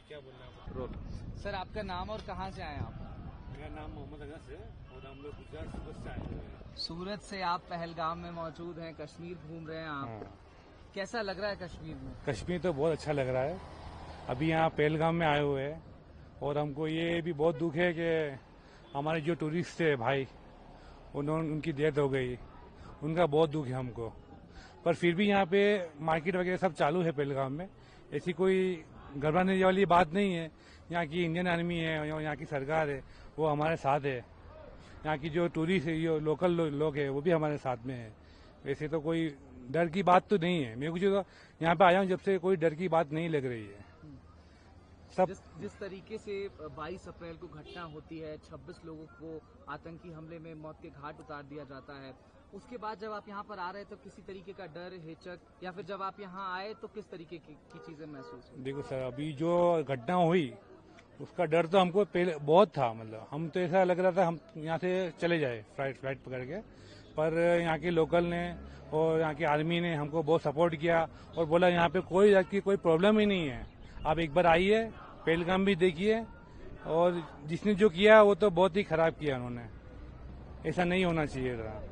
क्या बोलना है। सर आपका नाम और कहाँ से आए आप? मेरा नाम मोहम्मद अनस है और हम लोग गुजरात सूरत से आए हुए हैं। सूरत से आप पहलगाम में मौजूद हैं, कश्मीर घूम रहे हैं आप। हाँ। कैसा लग रहा है कश्मीर में? कश्मीर तो बहुत अच्छा लग रहा है। अभी यहाँ पहलगाम में आए हुए हैं और हमको ये भी बहुत दुख है कि हमारे जो टूरिस्ट थे भाई उनकी डेथ हो गई। उनका बहुत दुख है हमको। पर फिर भी यहाँ पे मार्केट वगैरह सब चालू है पहलगाम में। ऐसी कोई घबराने वाली बात नहीं है। यहाँ की इंडियन आर्मी है, यहाँ की सरकार है, वो हमारे साथ है। यहाँ की जो टूरिस्ट है, जो लोकल लोग हैं वो भी हमारे साथ में है। वैसे तो कोई डर की बात तो नहीं है। मेरे को जो यहाँ पे आया हूँ जब से कोई डर की बात नहीं लग रही है। सब जिस तरीके से 22 अप्रैल को घटना होती है, 26 लोगों को आतंकी हमले में मौत के घाट उतार दिया जाता है, उसके बाद जब आप यहाँ पर आ रहे तो किसी तरीके का डर, हिचक, या फिर जब आप यहाँ आए तो किस तरीके की चीजें महसूस हुई? देखो सर, अभी जो घटना हुई उसका डर तो हमको पहले बहुत था। मतलब हम तो ऐसा लग रहा था हम यहाँ से चले जाए फ्लाइट पकड़ के। पर यहाँ के लोकल ने और यहाँ की आर्मी ने हमको बहुत सपोर्ट किया और बोला यहाँ पे कोई जात की कोई प्रॉब्लम ही नहीं है, आप एक बार आइए, पहलगाम भी देखिए। और जिसने जो किया वो तो बहुत ही खराब किया उन्होंने। ऐसा नहीं होना चाहिए था।